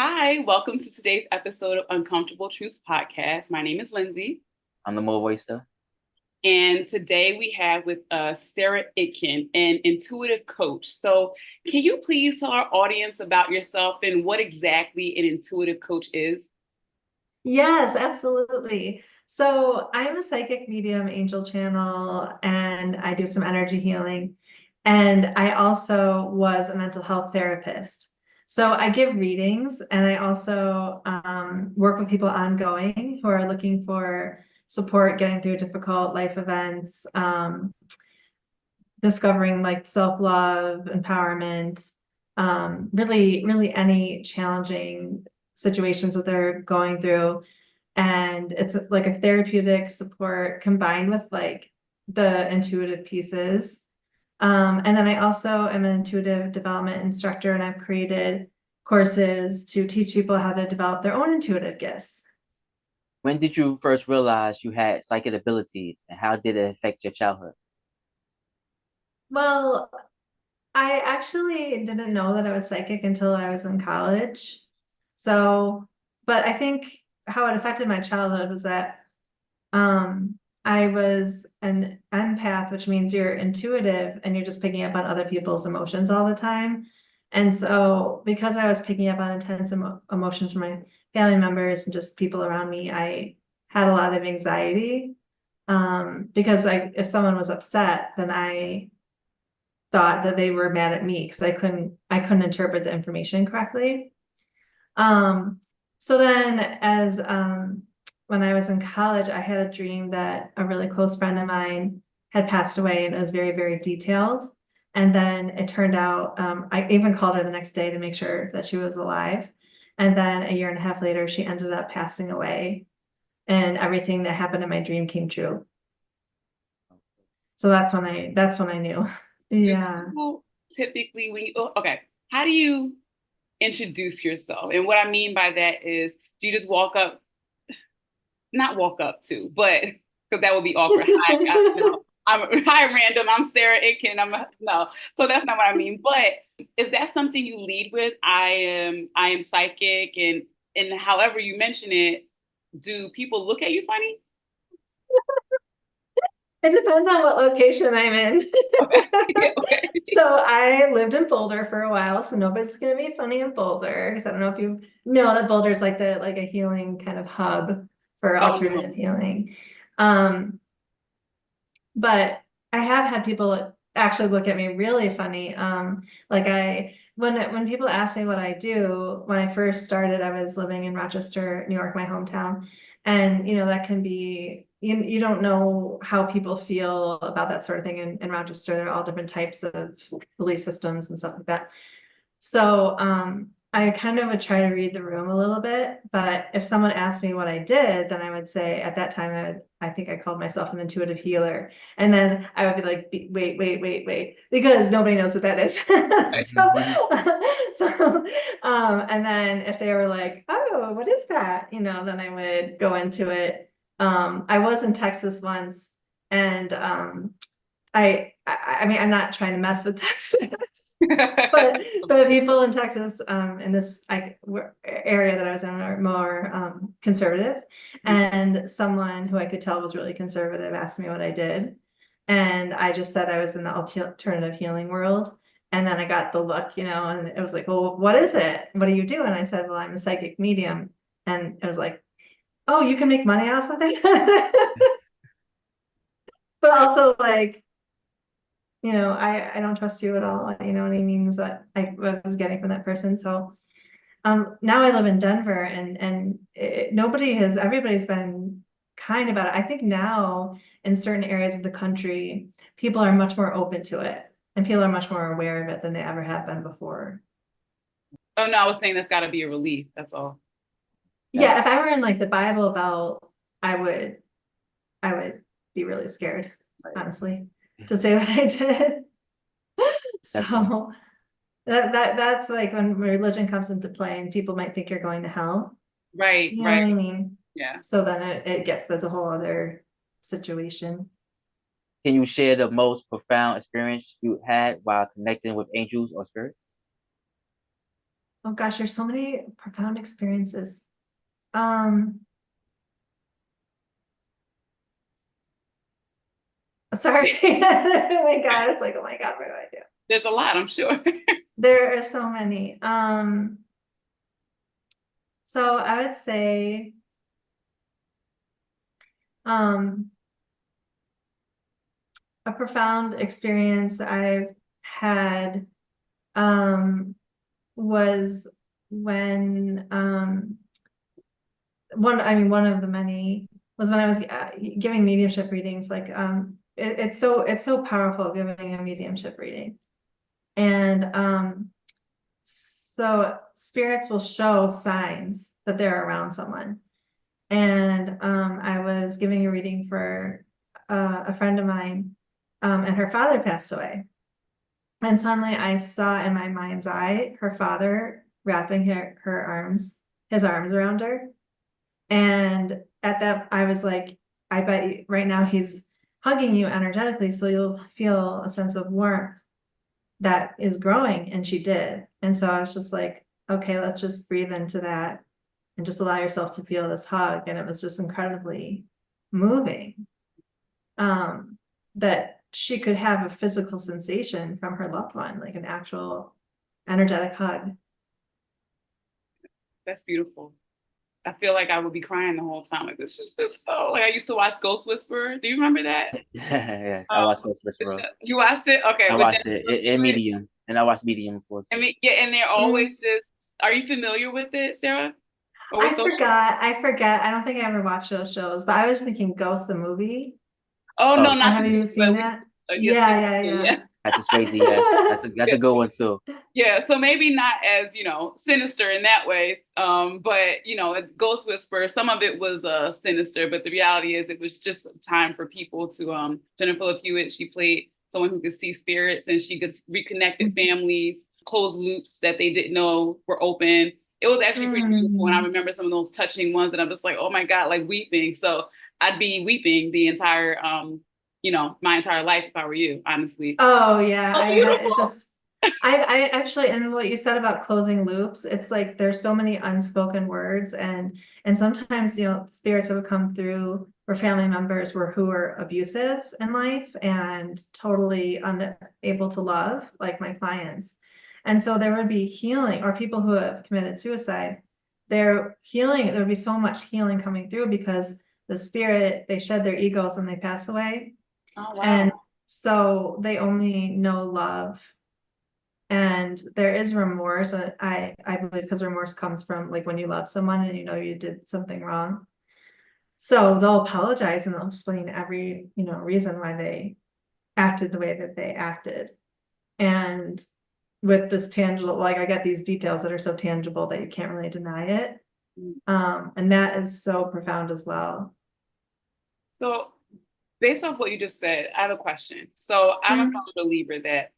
Hi, welcome to today's episode of Uncomfortable Truths Podcast. My name is Lindsay, I'm the Mo Oyster. and today we have with us Sarah Itkin, an intuitive coach. So, can you please tell our audience about yourself and what exactly an intuitive coach is? Yes, absolutely. So I'm a psychic medium, angel channel, and I do some energy healing. And I also was a mental health therapist. So I give readings, and I also work with people ongoing who are looking for support getting through difficult life events, discovering like self-love, empowerment, really any challenging situations that they're going through. And it's like a therapeutic support combined with like the intuitive pieces. And then I also am an intuitive development instructor, and I've created courses to teach people how to develop their own intuitive gifts. When did you first realize you had psychic abilities and how did it affect your childhood? Well, I actually didn't know that I was psychic until I was in college. So, but I think how it affected my childhood was that I was an empath, which means you're intuitive and you're just picking up on other people's emotions all the time. And so, because I was picking up on intense emotions from my family members and just people around me, I had a lot of anxiety. Because if someone was upset, then I thought that they were mad at me because I couldn't interpret the information correctly. So then as when I was in college, I had a dream that a really close friend of mine had passed away, and it was very, very detailed. And then it turned out, I even called her the next day to make sure that she was alive. And then a year and a half later, she ended up passing away, and everything that happened in my dream came true. So that's when I knew. Do Yeah. people typically, okay, how do you introduce yourself? And what I mean by that is, do you just walk up, not walk up to, but because that would be awkward. Hi, random. I'm Sarah Itkin. No, so that's not what I mean. But is that something you lead with? I am psychic, and however you mention it, do people look at you funny? It depends on what location I'm in. Okay. Okay. So I lived in Boulder for a while, so nobody's gonna be funny in Boulder, because I don't know if you know that Boulder's like a healing kind of hub for Oh alternative no. healing. But I have had people actually look at me really funny. Like when people ask me what I do, when I first started, I was living in Rochester, New York, my hometown. And that can be, you don't know how people feel about that sort of thing in Rochester. There are all different types of belief systems and stuff like that. So I kind of would try to read the room a little bit, but if someone asked me what I did, then I would say at that time, I think I called myself an intuitive healer. And then I would be like, wait, because nobody knows what that is. And then if they were like, oh, what is that? Then I would go into it. I was in Texas once, and I mean, I'm not trying to mess with Texas, but people in Texas, in this area that I was in, are more conservative. And someone who I could tell was really conservative asked me what I did, and I just said I was in the alternative healing world. And then I got the look, and it was like, well, what is it? What do you do? And I said, well, I'm a psychic medium. And it was like, oh, you can make money off of it. But also like, I don't trust you at all. You know what I mean? Is that I was getting from that person. So now I live in Denver, and everybody's been kind about it. I think now in certain areas of the country, people are much more open to it, and people are much more aware of it than they ever have been before. Oh no, I was saying that's got to be a relief. That's all. Yeah, if I were in like the Bible Belt, I would be really scared, honestly, to say what I did. So that's like when religion comes into play and people might think you're going to hell. Right, You know what right. I mean? Yeah. So then that's a whole other situation. Can you share the most profound experience you had while connecting with angels or spirits? Oh gosh, there's so many profound experiences. Sorry. Oh my God, it's like, oh my God, what do I do? There's a lot, I'm sure. There are so many. So I would say, a profound experience I've had, was when, one of the many was when I was giving mediumship readings. Like, it's so powerful giving a mediumship reading. And so spirits will show signs that they're around someone. And I was giving a reading for a friend of mine, and her father passed away. And suddenly I saw in my mind's eye her father wrapping his arms around her. And at that, I was like, I bet right now he's hugging you energetically, so you'll feel a sense of warmth that is growing. And she did. And so I was just like, okay, let's just breathe into that and just allow yourself to feel this hug. And it was just incredibly moving, that she could have a physical sensation from her loved one, like an actual energetic hug. That's beautiful. I feel like I would be crying the whole time. Like, this is just so, like, I used to watch Ghost Whisperer. Do you remember that? Yes, I watched Ghost Whisperer. You watched it? Okay. I with watched it in Medium, and I watched Medium before I too. mean, yeah, and they're always just, are you familiar with it, Sarah? Or with those shows? I forget. I don't think I ever watched those shows, but I was thinking Ghost the movie. Oh, no, Oh, not Have the you movie, seen but that? yeah. Yeah. that's just crazy. Yeah, that's a good one too. Yeah, so maybe not as, sinister in that way. But Ghost Whisperer, some of it was sinister, but the reality is it was just time for people to Jennifer Love Hewitt, she played someone who could see spirits, and she could reconnected families, close loops that they didn't know were open. It was actually pretty beautiful. And I remember some of those touching ones, and I'm just like, oh my God, like weeping. So I'd be weeping the entire my entire life if I were you, honestly. Oh yeah, So it's beautiful. just, I actually, and what you said about closing loops, it's like there's so many unspoken words, and sometimes spirits that would come through where family members who were abusive in life and totally unable to love, like my clients. And so there would be healing, or people who have committed suicide, their healing, there would be so much healing coming through because the spirit, they shed their egos when they pass away. Oh, wow. And so they only know love. And there is remorse. And I believe because remorse comes from like when you love someone and you did something wrong. So they'll apologize and they'll explain every, reason why they acted the way that they acted. And with this tangible, like I get these details that are so tangible that you can't really deny it. And that is so profound as well. So based off what you just said, I have a question. So I'm a firm believer that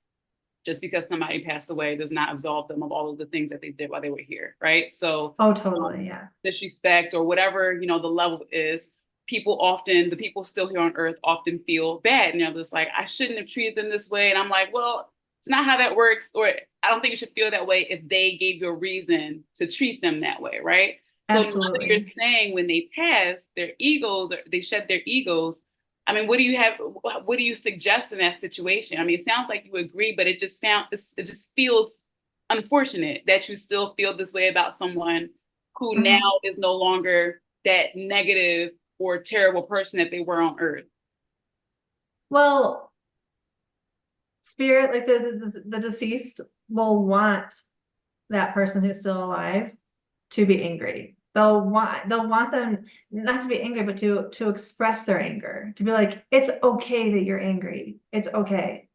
just because somebody passed away does not absolve them of all of the things that they did while they were here, right? So Oh, totally, yeah. disrespect or whatever, the level is, the people still here on earth often feel bad. And they're just like, I shouldn't have treated them this way. And I'm like, well, it's not how that works. Or I don't think you should feel that way if they gave you a reason to treat them that way, right? Absolutely. So you're saying when they pass, their egos, they shed their egos. I mean, what do you suggest in that situation? I mean, it sounds like you agree, but it just feels unfortunate that you still feel this way about someone who now is no longer that negative or terrible person that they were on earth. Well, spirit, like the deceased will want that person who's still alive to be angry. They'll want them not to be angry, but to express their anger, to be like, it's okay that you're angry. It's okay.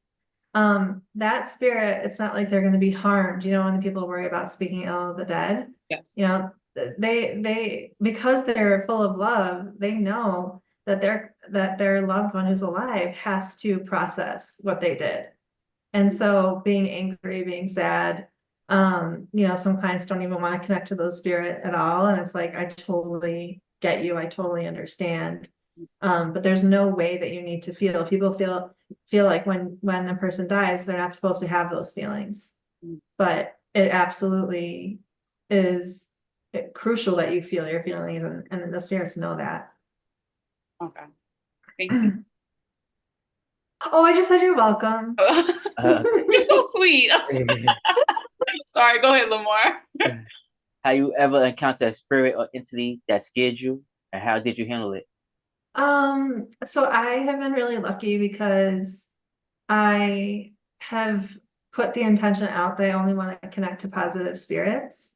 That spirit, it's not like they're going to be harmed. When the people worry about speaking ill of the dead, Yes. they because they're full of love, they know that their loved one who's alive has to process what they did. And so being angry, being sad, some clients don't even want to connect to those spirit at all. And it's like, I totally get you. I totally understand. But there's no way that you need to feel. People feel like when a person dies, they're not supposed to have those feelings. But it absolutely is crucial that you feel your feelings, and the spirits know that. Okay. Thank you. Oh, I just said you're welcome. You're so sweet. Sorry, go ahead, Lamar. Have you ever encountered a spirit or entity that scared you, and how did you handle it? So I have been really lucky because I have put the intention out that I only want to connect to positive spirits.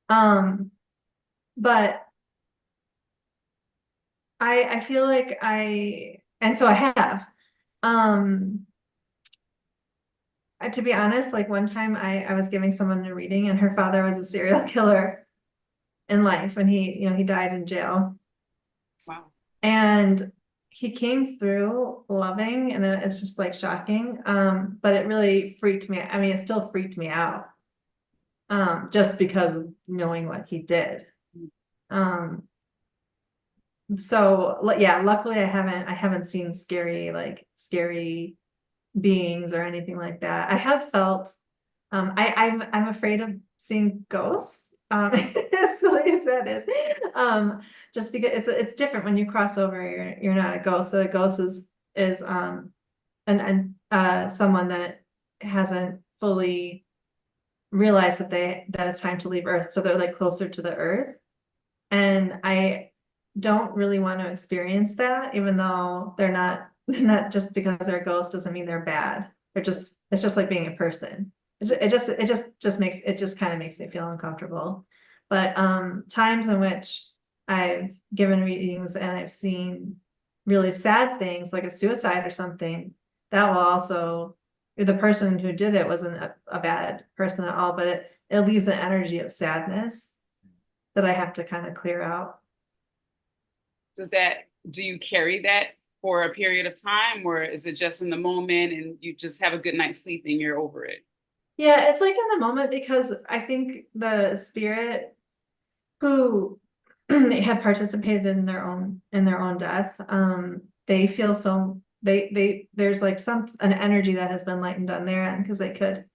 But I feel like and so I have. To be honest, like one time I was giving someone a reading, and her father was a serial killer in life, and he died in jail. Wow. And he came through loving, and it's just like shocking. But it really freaked me. I mean, it still freaked me out. Just because of knowing what he did. So yeah, luckily I haven't seen scary beings or anything like that. I have felt I'm afraid of seeing ghosts. As silly as that is. Just because it's different when you cross over, you're not a ghost. So a ghost is someone that hasn't fully realized that it's time to leave Earth. So they're like closer to the Earth. And I don't really want to experience that, even though they're not just because they're a ghost doesn't mean they're bad. It's just like being a person. It just kind of makes me feel uncomfortable. But times in which I've given readings and I've seen really sad things like a suicide or something, that will also, the person who did it wasn't a bad person at all, but it leaves an energy of sadness that I have to kind of clear out. Do you carry that for a period of time, or is it just in the moment and you just have a good night's sleep and you're over it? Yeah, it's like in the moment, because I think the spirit who had participated in their own death, they feel so there's like an energy that has been lightened on their end, because they could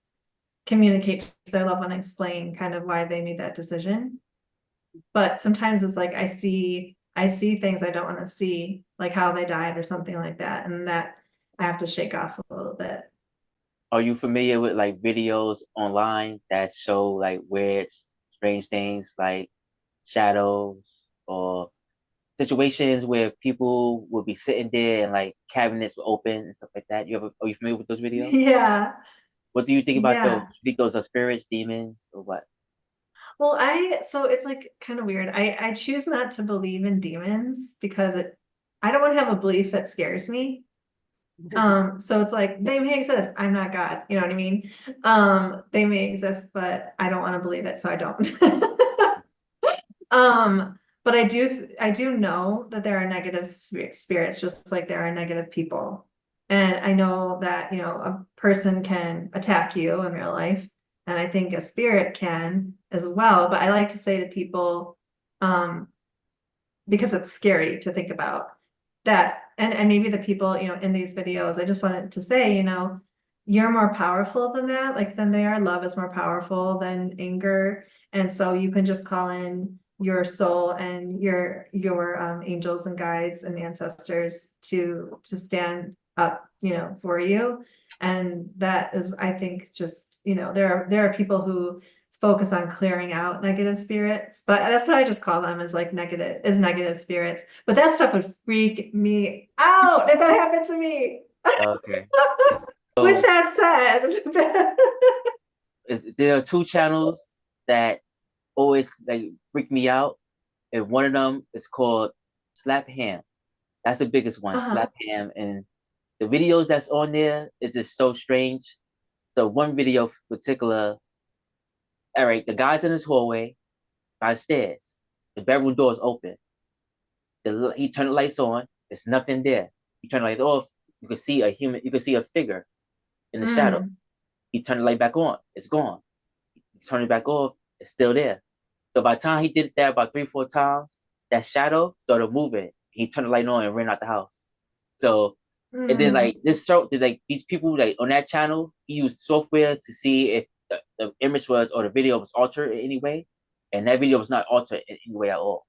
communicate to their loved one and explain kind of why they made that decision. But sometimes it's like I see things I don't want to see, like how they died or something like that, and that I have to shake off a little bit. Are you familiar with like videos online that show like weird, strange things like shadows or situations where people will be sitting there and like cabinets will open and stuff like that? Are you familiar with those videos? Yeah. What do you think about those? Yeah. Do you think those are spirits, demons, or what? Well, so it's like kind of weird. I choose not to believe in demons because I don't want to have a belief that scares me. So it's like they may exist. I'm not God, you know what I mean? They may exist, but I don't want to believe it, so I don't. But I do know that there are negative spirits, just like there are negative people. And I know that, a person can attack you in real life, and I think a spirit can as well. But I like to say to people, because it's scary to think about that, and maybe the people, in these videos, I just wanted to say, you're more powerful than that, like than they are. Love is more powerful than anger. And so you can just call in your soul and your angels and guides and ancestors to stand up, for you. And that is, I think, just, there are people who focus on clearing out negative spirits, but that's what I just call them, is like negative spirits. But that stuff would freak me out if that happened to me. Okay. With that said, There are two channels that always like freak me out, and one of them is called Slap Ham. That's the biggest one, Slap Ham, and the videos that's on there is just so strange. So one video in particular, all right, the guy's in his hallway by the stairs. The bedroom door is open. He turned the lights on. There's nothing there. He turned the light off. You can see a figure in the shadow. He turned the light back on. It's gone. He turned it back off. It's still there. So by the time he did that about 3-4 times, that shadow started moving. He turned the light on and ran out the house. So, and then like these people like on that channel, he used software to see if the image was, or the video was altered in any way, and that video was not altered in any way at all.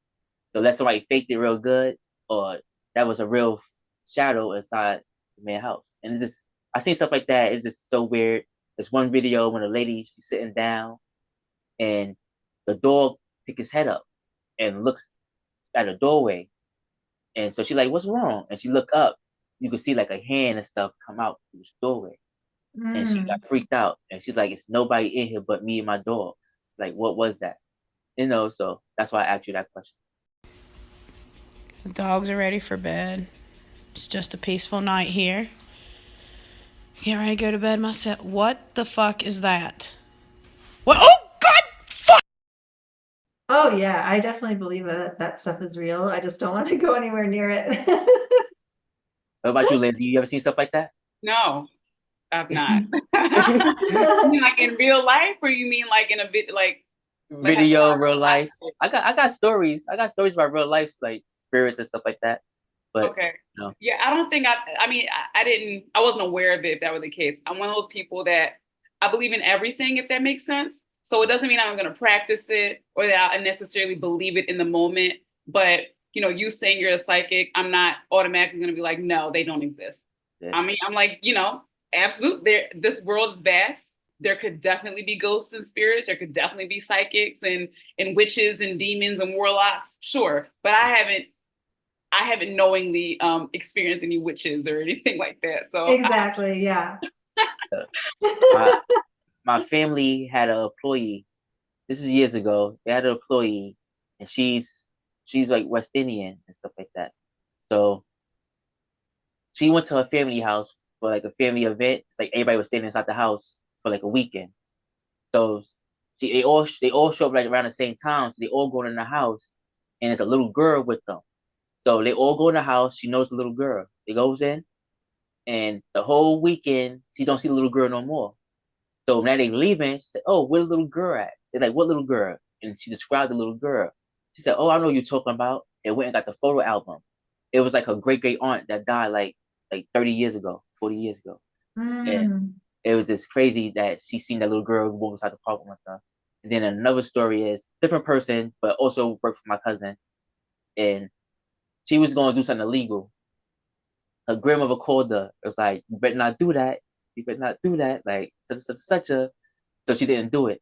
So unless somebody faked it real good, or that was a real shadow inside the man's house. And it's just, I seen stuff like that. It's just so weird. There's one video when a lady, she's sitting down and the dog pick his head up and looks at a doorway. And so she's like, what's wrong? And she look up, you could see like a hand and stuff come out through the doorway. And she got freaked out. And she's like, it's nobody in here but me and my dogs. Like, what was that? You know, so that's why I asked you that question. The dogs are ready for bed. It's just a peaceful night here. Get ready to go to bed myself. What the fuck is that? What? Oh, God! Fuck! Oh, yeah. I definitely believe that that stuff is real. I just don't want to go anywhere near it. What about you, Lindsay? You ever seen stuff like that? No, I've not. You mean like in real life, or you mean like in a bit like Video, real life? I got stories. I got stories about real life, like spirits and stuff like that. But okay. no. Yeah, I don't think I mean, I wasn't aware of it if that were the case. I'm one of those people that I believe in everything, if that makes sense. So it doesn't mean I'm going to practice it or that I necessarily believe it in the moment. But, you know, you saying you're a psychic, I'm not automatically going to be like, no, they don't exist. Yeah. I mean, I'm like, you know, absolutely. This world is vast. There could definitely be ghosts and spirits. There could definitely be psychics and witches and demons and warlocks. Sure. But I haven't knowingly experienced any witches or anything like that. So exactly, yeah. My family had an employee. This is years ago. They had an employee, and she's like West Indian and stuff like that. So she went to her family house for like a family event. It's like everybody was staying inside the house for like a weekend. So they all show up like around the same time. So they all go in the house, and there's a little girl with them. So they all go in the house. She knows the little girl. They goes in, and the whole weekend she don't see the little girl no more. So now they leaving. She said, "Oh, where the little girl at?" They're like, "What little girl?" And she described the little girl. She said, "Oh, I know what you're talking about." And went and got the photo album. It was like her great aunt that died like 30 years ago, 40 years ago. And it was just crazy that she seen that little girl walk inside the park with her. And then another story is different person, but also worked for my cousin. And she was going to do something illegal. Her grandmother called her. It was like, "You better not do that. You better not do that." Like such a. So she didn't do it.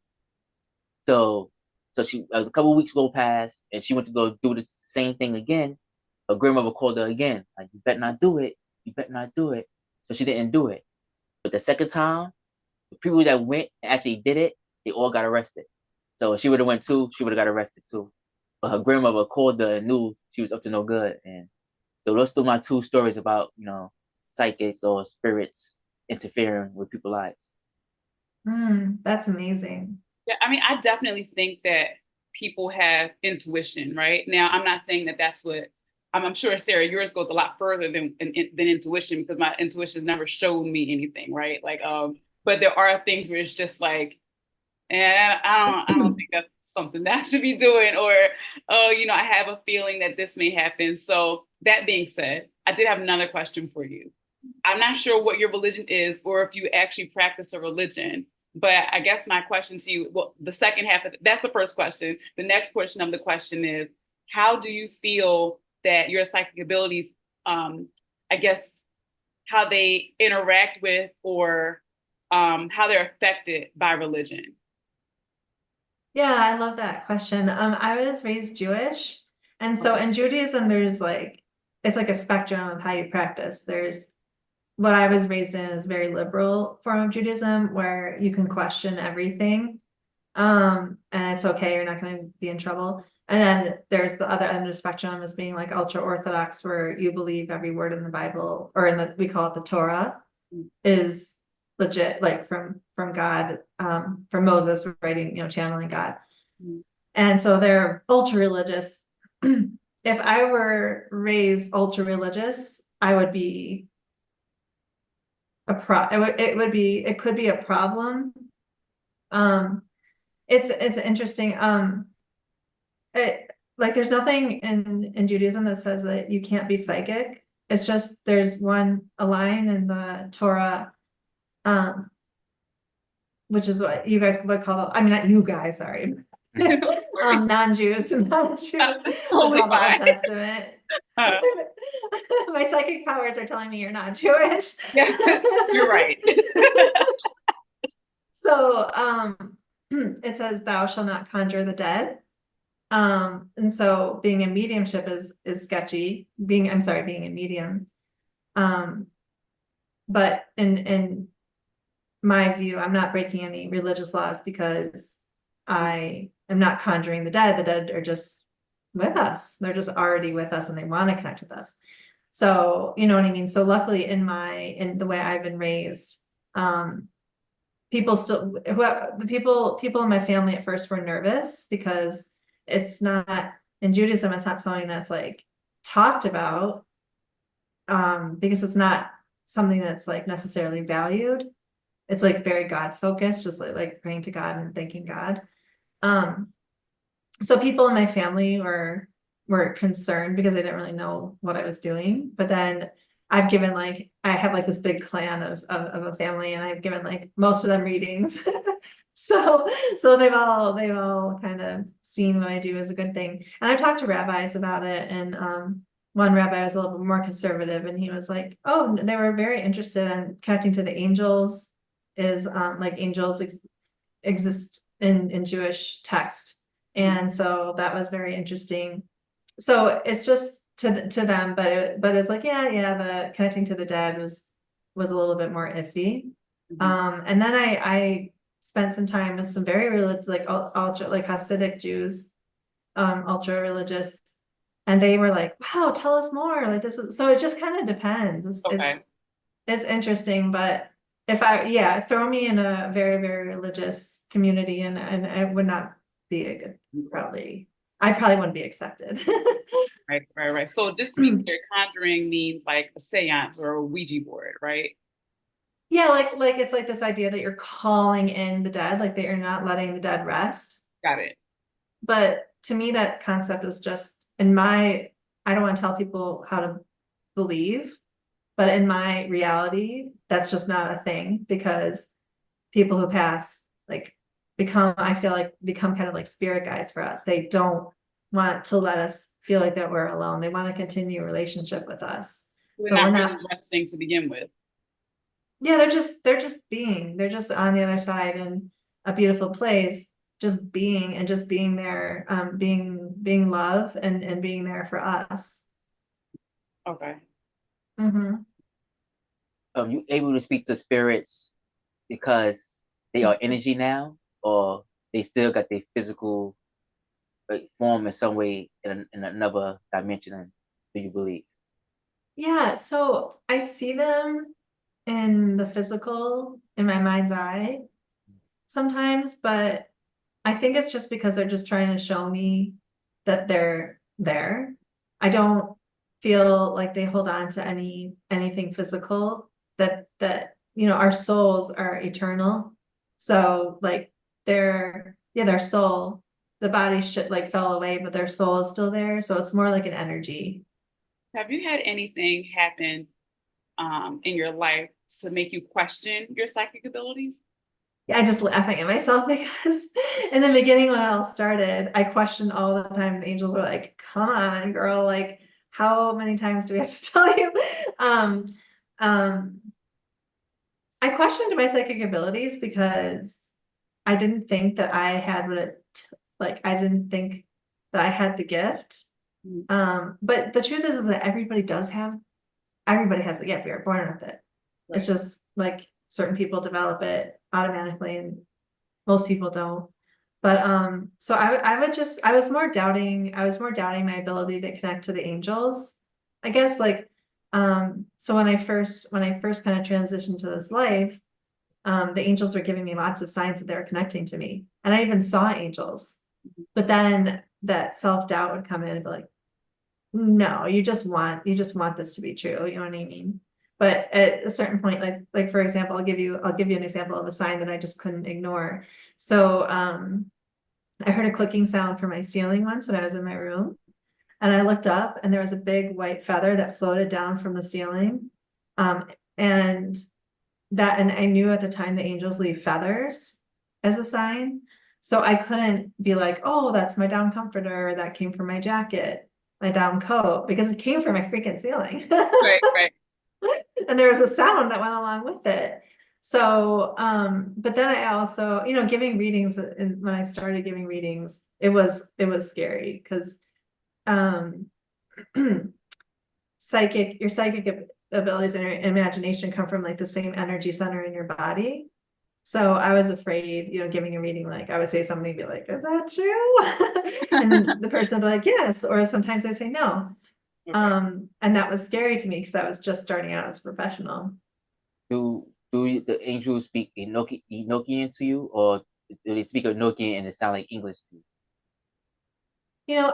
So she a couple of weeks go past, and she went to go do the same thing again. Her grandmother called her again, like, "You better not do it. You better not do it." So she didn't do it. But the second time, the people that went and actually did it, they all got arrested. So if she would have went too, she would have got arrested too. But her grandmother called her and knew she was up to no good. And so those are my two stories about, you know, psychics or spirits interfering with people's lives. That's amazing. Yeah, I mean, I definitely think that people have intuition, right? Now, I'm not saying that that's what I'm sure, Sarah, yours goes a lot further than intuition, because my intuition has never shown me anything, right? Like, but there are things where it's just like, and I don't think that's something that I should be doing, or, oh, you know, I have a feeling that this may happen. So that being said, I did have another question for you. I'm not sure what your religion is, or if you actually practice a religion, but I guess my question to you, well, the second half of that's the first question. The next portion of the question is, how do you feel that your psychic abilities, I guess, how they interact with, or how they're affected by religion? Yeah, I love that question. I was raised Jewish, and so in Judaism, there's like, it's like a spectrum of how you practice. There's what I was raised in is very liberal form of Judaism, where you can question everything, and it's okay, you're not going to be in trouble. And then there's the other end of the spectrum as being like ultra orthodox, where you believe every word in the Bible, or in the, we call it the Torah, is legit, like from God, from Moses writing, you know, channeling God. And so they're ultra religious. If I were raised ultra religious, I would be it could be a problem. It's interesting. Like there's nothing in Judaism that says that you can't be psychic. It's just there's a line in the Torah which is what you guys would call I mean, not you guys, sorry. Non-Jews would call Totally the Old fine. Testament. My psychic powers are telling me you're not Jewish. Yeah, you're right. So it says thou shalt not conjure the dead. And so being in mediumship is sketchy. Being a medium. But in my view, I'm not breaking any religious laws because I am not conjuring the dead. The dead are just with us. They're just already with us and they want to connect with us. So, you know what I mean? So luckily in the way I've been raised, people in my family at first were nervous because it's not, in Judaism, it's not something that's like talked about, because it's not something that's like necessarily valued. It's like very God focused, just like praying to God and thanking God. So people in my family were concerned because they didn't really know what I was doing. But then I've given I have like this big clan of a family, and I've given like most of them readings. So they've all kind of seen what I do as a good thing. And I've talked to rabbis about it, and one rabbi was a little bit more conservative, and he was like, oh, they were very interested in connecting to the angels, is like angels exist in Jewish text. And so that was very interesting. So it's just to them, but it's like, yeah, the connecting to the dead was a little bit more iffy. And then I spent some time with some very religious, like ultra, like Hasidic Jews, ultra religious, and they were like, wow, tell us more. Like this is, so it just kind of depends. It's interesting, but throw me in a very, very religious community and I would not be a good, I probably wouldn't be accepted. Right. So just to be clear, conjuring means like a seance or a Ouija board, right? Yeah, like it's like this idea that you're calling in the dead, like that you're not letting the dead rest. Got it. But to me, that concept is just I don't want to tell people how to believe, but in my reality, that's just not a thing, because people who pass I feel like become kind of like spirit guides for us. They don't want to let us feel like that we're alone. They want to continue a relationship with us. So we're not really resting to begin with. Yeah, they're just being. They're just on the other side in a beautiful place, just being there, being love and being there for us. Okay. You able to speak to spirits because they are energy now, or they still got their physical form in some way in another dimension? Do you believe? Yeah, so I see them in the physical, in my mind's eye sometimes, but I think it's just because they're just trying to show me that they're there. I don't feel like they hold on to anything physical, that our souls are eternal. So like their soul, the body fell away, but their soul is still there. So it's more like an energy. Have you had anything happen in your life to make you question your psychic abilities? Yeah, I just laughing at myself because in the beginning when it all started, I questioned all the time. The angels were like, come on, girl, like how many times do we have to tell you? I questioned my psychic abilities because I didn't think that I had I didn't think that I had the gift. But the truth is that everybody has the gift. We are born with it. Right. It's just like certain people develop it automatically and most people don't. But so I was more doubting my ability to connect to the angels, I guess. So when I first kind of transitioned to this life, the angels were giving me lots of signs that they were connecting to me, and I even saw angels. But then that self-doubt would come in and be like, no, you just want this to be true, you know what I mean? But at a certain point, like for example, I'll give you an example of a sign that I just couldn't ignore. So I heard a clicking sound from my ceiling once when I was in my room, and I looked up and there was a big white feather that floated down from the ceiling. And I knew at the time the angels leave feathers. as a sign. So I couldn't be like, oh, that's my down comforter, or that came from my jacket, my down coat, because it came from my freaking ceiling. Right, right. And there was a sound that went along with it. So, but then I also, giving readings, and when I started giving readings, it was scary because, your psychic abilities and your imagination come from like the same energy center in your body. So I was afraid, giving a reading, like I would say something, be like, is that true? And then the person would be like, yes, or sometimes they say no. Okay. And that was scary to me because I was just starting out as a professional. Do the angels speak Enochian to you, or do they speak Enochian and it sound like English to you?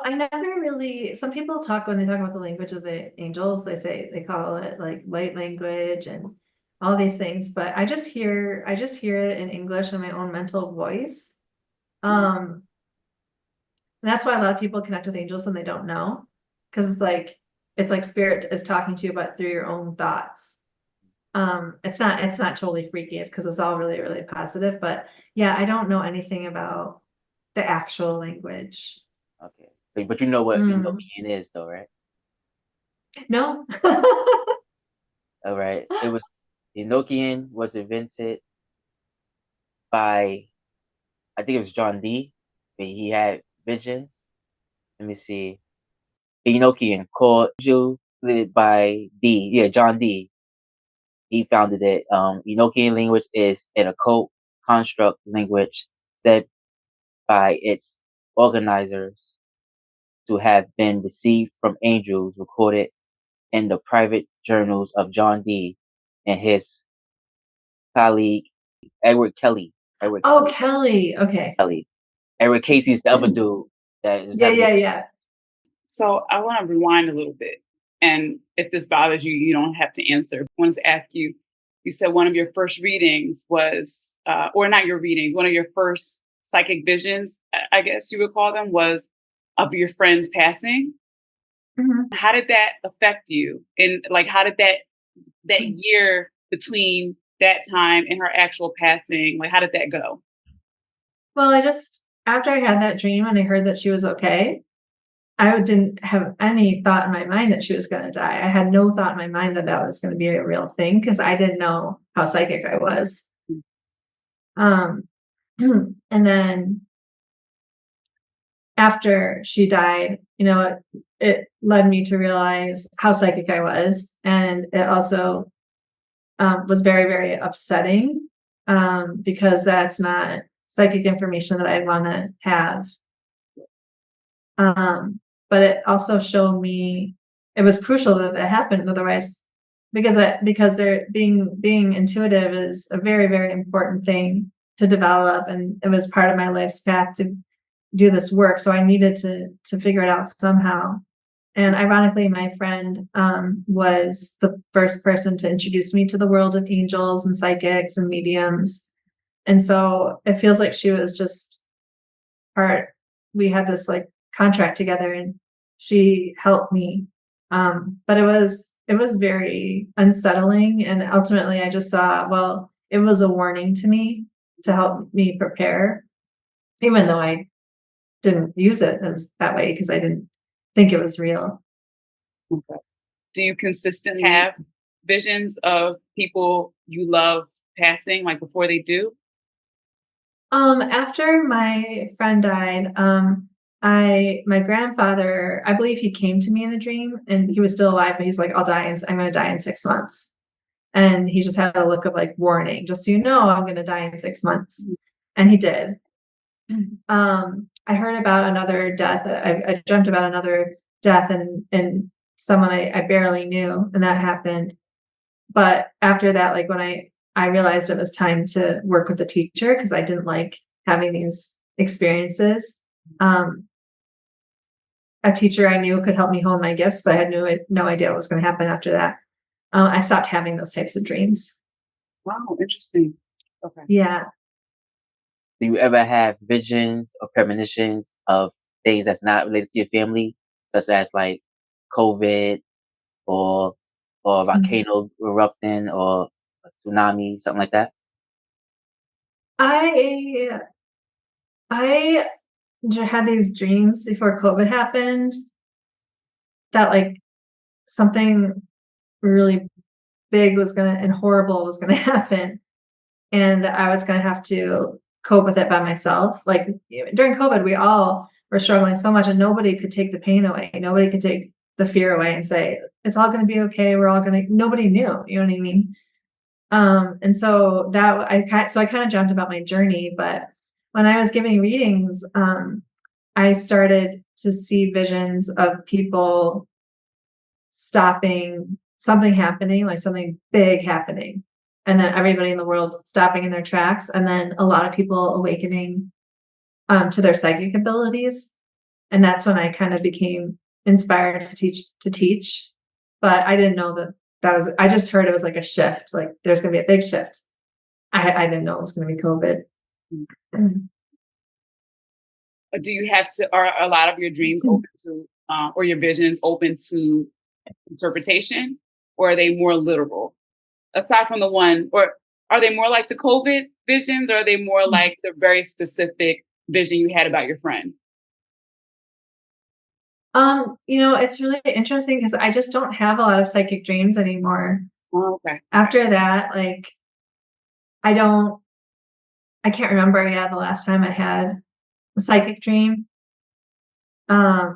I never really, some people talk, when they talk about the language of the angels, they call it like light language and all these things, but I just hear it in English in my own mental voice. And that's why a lot of people connect with angels and they don't know, because it's like spirit is talking to you, but through your own thoughts. It's not totally freaky. It's because it's all really, really positive. But yeah, I don't know anything about the actual language. Okay. So, but you know what Mm. Enochian is, though, right? No. All right. Enochian was invented by, I think it was John Dee. He had visions. Let me see. Enochian, called by Dee. Yeah, John Dee. He founded it. Enochian language is an occult construct language said by its organizers to have been received from angels, recorded in the private journals of John Dee and his colleague Edward Kelly. Oh, Kelly. Okay. Edward Casey's the other dude that just Yeah, has yeah. So I want to rewind a little bit. And if this bothers you, you don't have to answer. I wanted to ask you, you said one of your first readings was, or not your readings, one of your first psychic visions, I guess you would call them, was of your friend's passing. Mhm. How did that affect you? And like, how did that year between that time and her actual passing, like, how did that go? Well, after I had that dream and I heard that she was okay, I didn't have any thought in my mind that she was going to die. I had no thought in my mind that that was going to be a real thing because I didn't know how psychic I was. Um, and then after she died, it led me to realize how psychic I was. And it also was very, very upsetting because that's not psychic information that I'd want to have. But it also showed me it was crucial that that happened. Otherwise, because they're being intuitive is a very, very important thing to develop, and it was part of my life's path to do this work. So I needed to figure it out somehow. And ironically, my friend was the first person to introduce me to the world of angels and psychics and mediums. And so it feels like she was just part. We had this like contract together, and she helped me. But it was very unsettling, and ultimately I just saw, well, it was a warning to me to help me prepare, even though I didn't use it as that way because I didn't think it was real. Okay. Do you consistently have visions of people you love passing, like before they do? After my friend died, my grandfather, I believe he came to me in a dream, and he was still alive, but he's like, I'm going to die in 6 months. And he just had a look of like warning, just so you know, I'm going to die in 6 months. And he did. I heard about another death. I dreamt about another death and someone I barely knew, and that happened. But after that, like when I realized it was time to work with a teacher because I didn't like having these experiences. A teacher I knew could help me hone my gifts, but I had no idea what was going to happen after that. I stopped having those types of dreams. Wow, interesting. Okay. Yeah. Do you ever have visions or premonitions of things that's not related to your family, such as like COVID or a volcano erupting or a tsunami, something like that? I had these dreams before COVID happened that like something really big and horrible was gonna happen, and that I was gonna have to cope with it by myself. Like during COVID, we all were struggling so much, and nobody could take the pain away. Nobody could take the fear away and say it's all gonna be okay. Nobody knew. You know what I mean? And so I kind of dreamt about my journey, but when I was giving readings, I started to see visions of people stopping, something happening, like something big happening, and then everybody in the world stopping in their tracks, and then a lot of people awakening to their psychic abilities. And that's when I kind of became inspired to teach. But I didn't know I just heard it was like a shift, like there's going to be a big shift. I didn't know it was going to be COVID. Do you have to, are a lot of your dreams open to, or your visions open to interpretation, or are they more literal? Aside from the one, or are they more like the COVID visions, or are they more like the very specific vision you had about your friend? It's really interesting because I just don't have a lot of psychic dreams anymore. Oh, okay. After that, like, I can't remember, the last time I had a psychic dream. I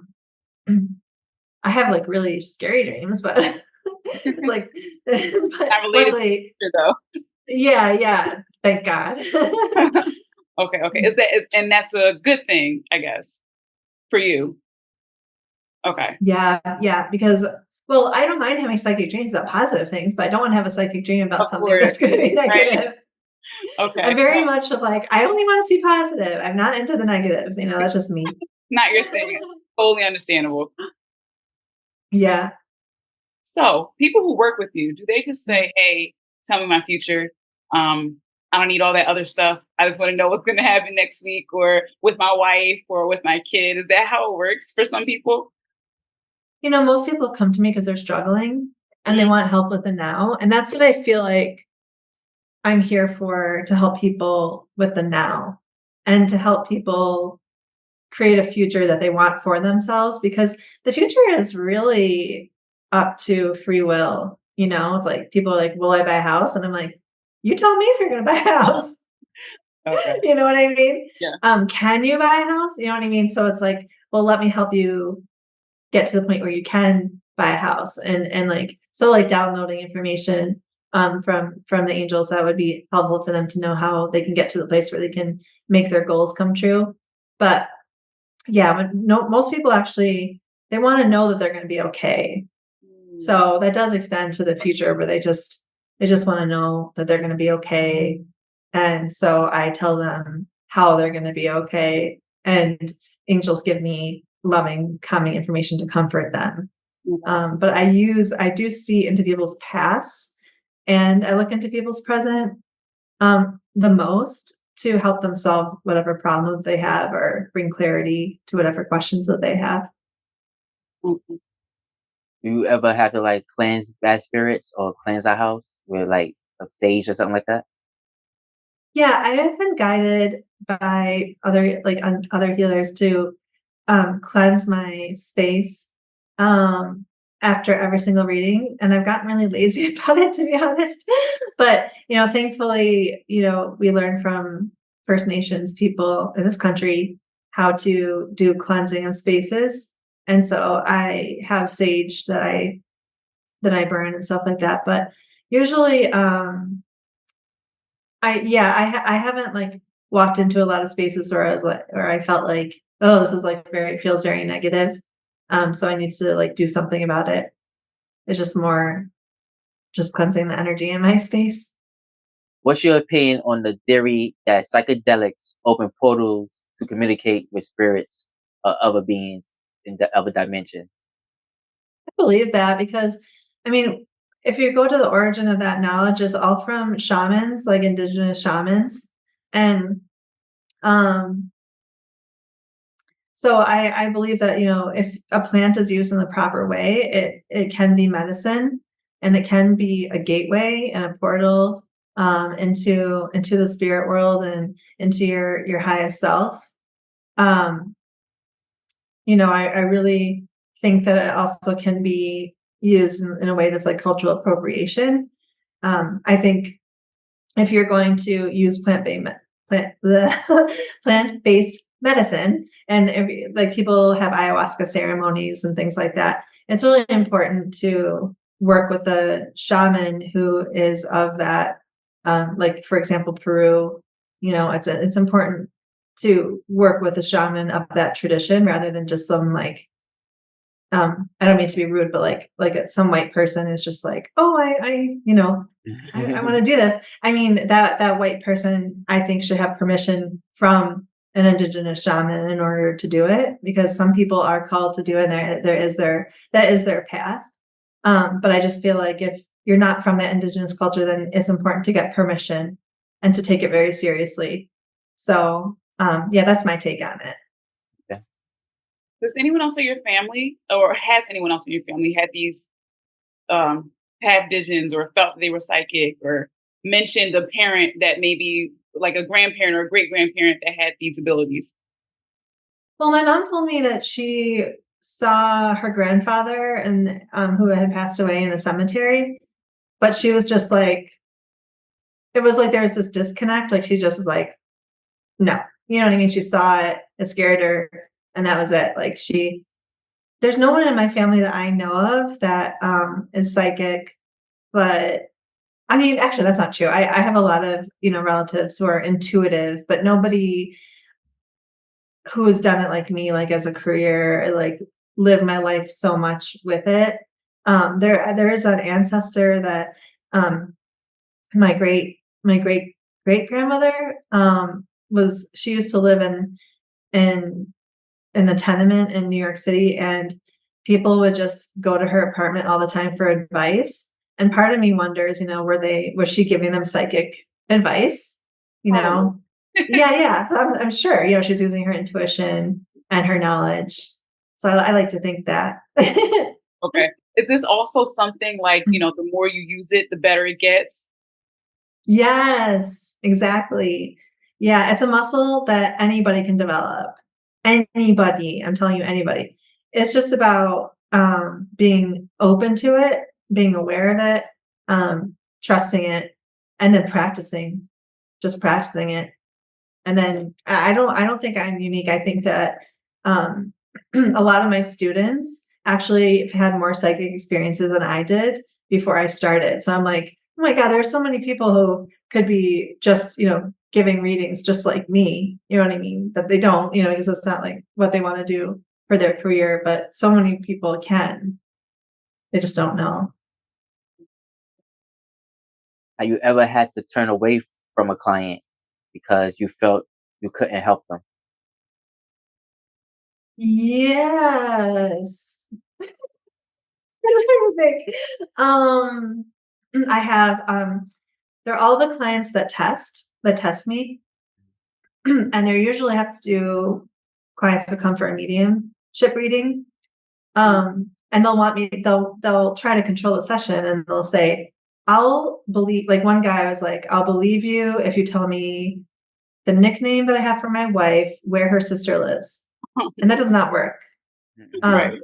have like really scary dreams, but it's like, but Not related luckily, to though. yeah, thank God. Okay. And that's a good thing, I guess, for you. Okay. Yeah, because, well, I don't mind having psychic dreams about positive things, but I don't want to have a psychic dream about Of something that's course. going to be negative. Right. Okay. I'm very much of like, I only want to see positive. I'm not into the negative. That's just me. Not your thing. Totally understandable. Yeah. So people who work with you, do they just say, hey, tell me my future? I don't need all that other stuff. I just want to know what's going to happen next week, or with my wife, or with my kid. Is that how it works for some people? Most people come to me because they're struggling and they want help with the now. And that's what I feel like I'm here for, to help people with the now and to help people create a future that they want for themselves, because the future is really up to free will. It's like people are like, will I buy a house? And I'm like, you tell me if you're going to buy a house. Okay. You know what I mean? Yeah. Can you buy a house? You know what I mean? So it's like, well, let me help you get to the point where you can buy a house, and like, so like downloading information from the angels, that would be helpful for them to know how they can get to the place where they can make their goals come true. But yeah, but no, most people actually, they want to know that they're going to be okay. So that does extend to the future, where they just want to know that they're going to be okay. And so I tell them how they're going to be okay, and angels give me loving, calming information to comfort them. But I do see into people's past, and I look into people's present the most, to help them solve whatever problem they have, or bring clarity to whatever questions that they have. Do you ever have to like cleanse bad spirits or cleanse a house with like a sage or something like that? Yeah, I have been guided by other healers to cleanse my space after every single reading, and I've gotten really lazy about it, to be honest. But thankfully, we learn from First Nations people in this country how to do cleansing of spaces, and so I have sage that I burn and stuff like that. But usually, I haven't like walked into a lot of spaces where I felt like, oh, this is like feels very negative. So I need to like do something about it. It's just more just cleansing the energy in my space. What's your opinion on the theory that psychedelics open portals to communicate with spirits or other beings in the other dimension? I believe that because, if you go to the origin of that knowledge, it's all from shamans, like indigenous shamans. And so I believe that, if a plant is used in the proper way, it can be medicine, and it can be a gateway and a portal into the spirit world and into your highest self. I really think that it also can be used in a way that's like cultural appropriation. I think if you're going to use plant-based medicine, and if like people have ayahuasca ceremonies and things like that, it's really important to work with a shaman who is of that. Like for example, Peru, it's important to work with a shaman of that tradition rather than just some like I don't mean to be rude, but like some white person is just like, oh, I want to do this. I mean, that white person, I think, should have permission from an indigenous shaman in order to do it, because some people are called to do it, and that is their path. But I just feel like if you're not from that indigenous culture, then it's important to get permission and to take it very seriously. So, yeah, that's my take on it. Does anyone else in your family, or has anyone else in your family had these had visions or felt they were psychic, or mentioned a parent that maybe like a grandparent or a great grandparent that had these abilities? Well, my mom told me that she saw her grandfather and who had passed away in a cemetery, but she was just like, it was like there was this disconnect. Like she just was like, no, you know what I mean? She saw it, it scared her, and that was it. Like there's no one in my family that I know of that is psychic, but I mean, actually, that's not true. I have a lot of, relatives who are intuitive, but nobody who has done it like me, like as a career, like live my life so much with it. There is an ancestor that my great great grandmother she used to live in the tenement in New York City, and people would just go to her apartment all the time for advice. And part of me wonders, was she giving them psychic advice? Oh. Yeah. So I'm sure, she's using her intuition and her knowledge. So I like to think that. Okay. Is this also something like, the more you use it, the better it gets? Yes, exactly. Yeah, it's a muscle that anybody can develop. Anybody, I'm telling you, anybody. It's just about being open to it, being aware of it, trusting it, and then just practicing it. And then I don't think I'm unique. I think that a lot of my students actually had more psychic experiences than I did before I started. So I'm like, oh my God, there's so many people who could be just, giving readings just like me, you know what I mean? That they don't, because it's not like what they want to do for their career, but so many people can. They just don't know. Have you ever had to turn away from a client because you felt you couldn't help them? Yes. I think. I have they're all the clients that test me. And they usually have to do clients that come for a mediumship reading. And they'll try to control the session, and they'll say, I'll believe, like one guy was like, I'll believe you if you tell me the nickname that I have for my wife, where her sister lives. And that does not work. Right.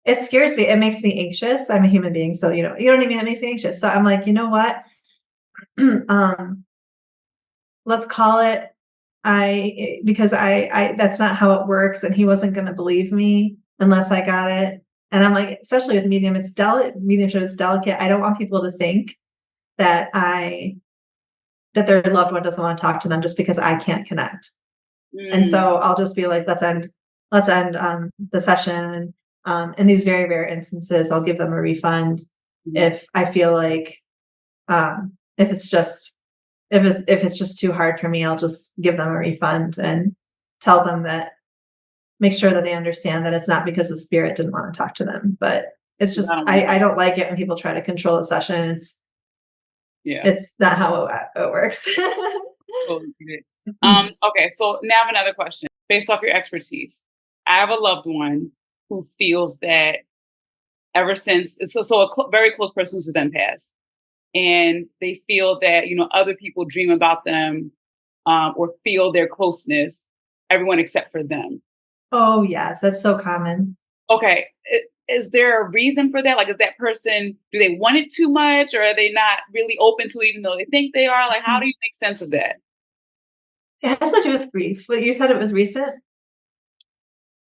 It scares me. It makes me anxious. I'm a human being. So, you know what I mean? It makes me anxious. So I'm like, you know what? Let's call it. Because I that's not how it works. And he wasn't going to believe me unless I got it. And I'm like, especially with mediumship is delicate. I don't want people to think that their loved one doesn't want to talk to them just because I can't connect. And so I'll just be like, let's end the session. In these very rare instances, I'll give them a refund if I feel like if it's just too hard for me, I'll just give them a refund and tell them that, make sure that they understand that it's not because the spirit didn't want to talk to them, but it's just I don't like it when people try to control a session. It's not how it works. Okay, so now I have another question. Based off your expertise, I have a loved one who feels that ever since, so a very close person to them passed. and they feel that, you know, other people dream about them, or feel their closeness, everyone except for them. Oh, yes, that's so common. Okay. Is there a reason for that? Like, is that person, do they want it too much, or are they not really open to it even though they think they are? Like, how do you make sense of that? It has to do with grief. But you said it was recent?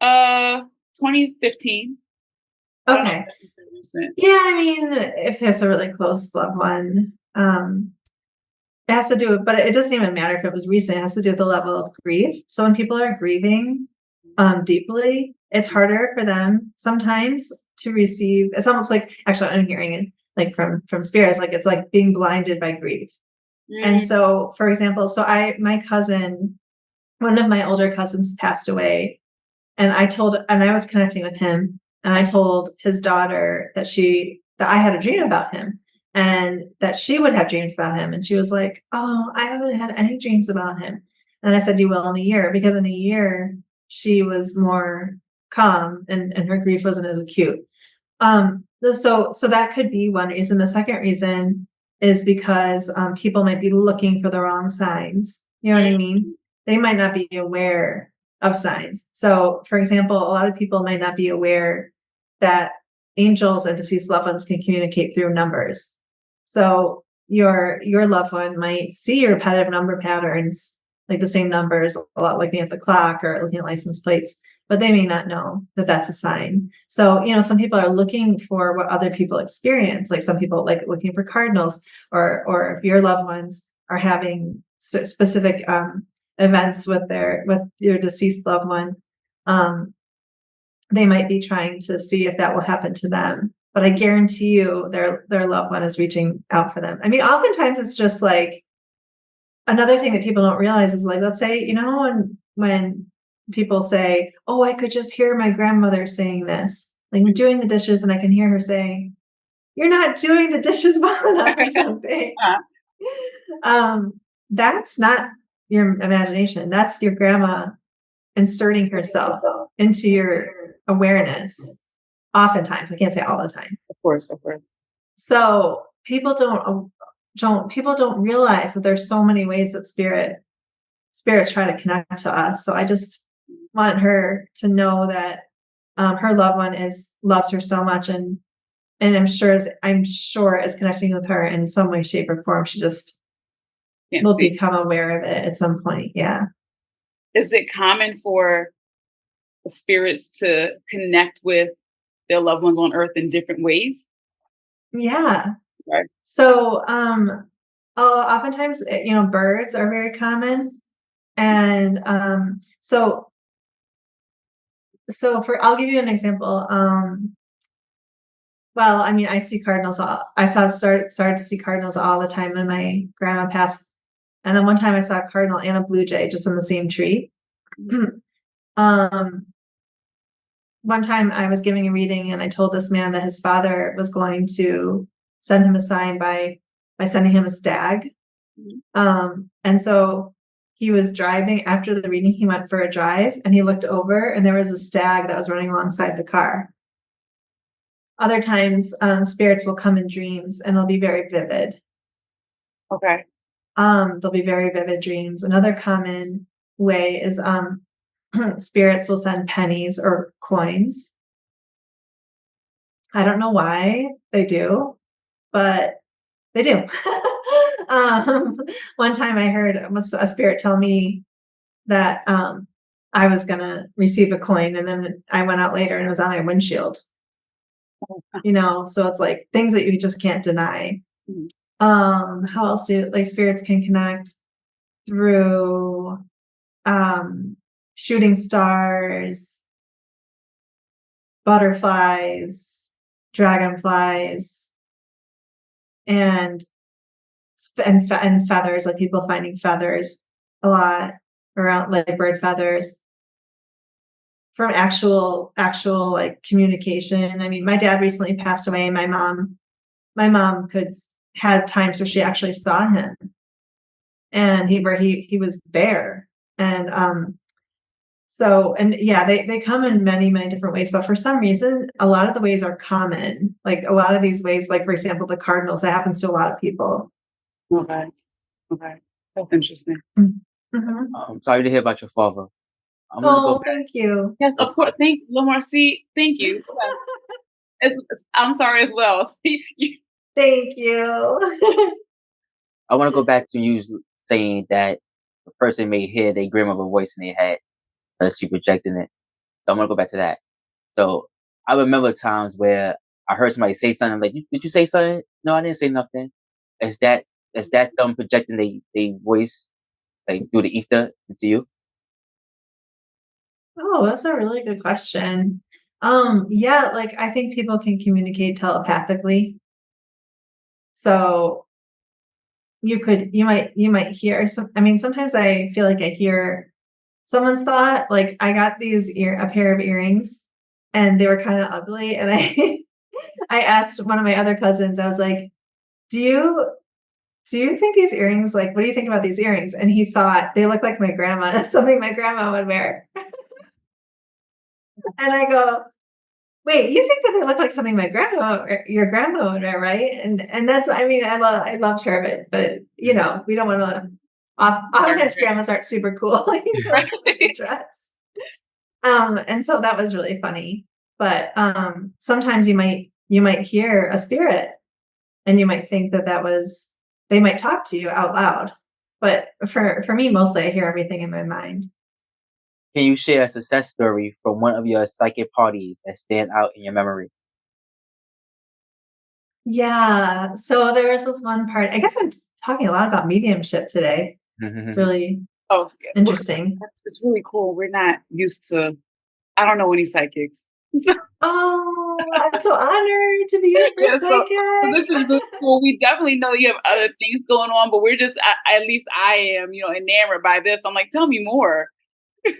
2015. Okay. Recent. Yeah, I mean, if it's a really close loved one, it has to do with, but it doesn't even matter if it was recent. It has to do with the level of grief. So when people are grieving deeply, it's harder for them sometimes to receive. It's almost like, actually, I'm hearing it like from spirits, like it's like being blinded by grief. And so, for example, my cousin, one of my older cousins passed away, and I was connecting with him, and I told his daughter that I had a dream about him, and that she would have dreams about him. And she was like, "Oh, I haven't had any dreams about him." And I said, "You will in a year," because in a year she was more calm, and her grief wasn't as acute. So that could be one reason. The second reason is because people might be looking for the wrong signs. You know what I mean? They might not be aware of signs. So, for example, a lot of people might not be aware that angels and deceased loved ones can communicate through numbers. So your loved one might see your repetitive number patterns, like the same numbers, a lot looking at the clock or looking at license plates, but they may not know that that's a sign. So, you know, some people are looking for what other people experience. Like some people like looking for cardinals, or if your loved ones are having specific events with your deceased loved one, they might be trying to see if that will happen to them. But I guarantee you their loved one is reaching out for them. I mean, oftentimes it's just like, another thing that people don't realize is, like, let's say, you know, when people say, "Oh, I could just hear my grandmother saying this," like we're doing the dishes and I can hear her saying, "You're not doing the dishes well enough," or something. That's not your imagination. That's your grandma inserting herself into your awareness. Oftentimes, I can't say all the time. Of course, of course. So people don't realize that there's so many ways that spirits try to connect to us. So I just want her to know that her loved one loves her so much, and I'm sure is connecting with her in some way, shape, or form. She just will become aware of it at some point. Yeah. Is it common for spirits to connect with their loved ones on Earth in different ways? Yeah. Right. So, oftentimes, you know, birds are very common, and so I'll give you an example. Well, I mean, I see cardinals. Started to see cardinals all the time when my grandma passed, and then one time I saw a cardinal and a blue jay just in the same tree. One time I was giving a reading, and I told this man that his father was going to send him a sign by sending him a stag. And so he was driving after the reading. He went for a drive, and he looked over, and there was a stag that was running alongside the car. Other times, spirits will come in dreams, and they'll be very vivid. Okay. They'll be very vivid dreams. Another common way is spirits will send pennies or coins. I don't know why they do, but they do. One time I heard a spirit tell me that I was going to receive a coin, and then I went out later and it was on my windshield. You know, so it's like things that you just can't deny. How else spirits can connect through shooting stars, butterflies, dragonflies, and feathers, like people finding feathers a lot around, like bird feathers, from actual like communication. I mean, my dad recently passed away. My mom had times where she actually saw him, and he was there. And So, and yeah, they come in many, many different ways, but for some reason, a lot of the ways are common. Like a lot of these ways, like for example, the cardinals, that happens to a lot of people. Okay. Okay. That's interesting. Mhm. Sorry to hear about your father. I'm gonna go Oh, back. thank you. Yes, of course. Thank you, Lamar. See, thank you. Yes. I'm sorry as well. See, Thank you. I want to go back to you saying that the person may hear their grandmother voice in their head because she projecting it. So I'm gonna go back to that. So I remember times where I heard somebody say something like, "Did you say something?" No, I didn't say nothing. Is that them projecting their voice like through the ether into you? Oh, that's a really good question. Yeah, like I think people can communicate telepathically. So you might hear some, I mean, sometimes I feel like I hear someone's thought. Like I got a pair of earrings and they were kind of ugly. And I I asked one of my other cousins, I was like, do you think these earrings, like, what do you think about these earrings? And he thought they look like my grandma, something my grandma would wear. And I go, wait, you think that they look like something my grandma or your grandma would wear, right? And that's, I mean, I loved her, but you know, we don't want to. Oftentimes, grandmas aren't super cool, you know, with the dress. And so that was really funny. But sometimes you might hear a spirit, and you might think that was they might talk to you out loud. But for me, mostly I hear everything in my mind. Can you share a success story from one of your psychic parties that stand out in your memory? Yeah. So there was this one part. I guess I'm talking a lot about mediumship today. It's really oh, yeah. interesting. It's really cool. We're not used to. I don't know any psychics. Oh, I'm so honored to be your first So psychic. this is really cool. We definitely know you have other things going on, but we're just, at least I am, enamored by this. I'm like, tell me more.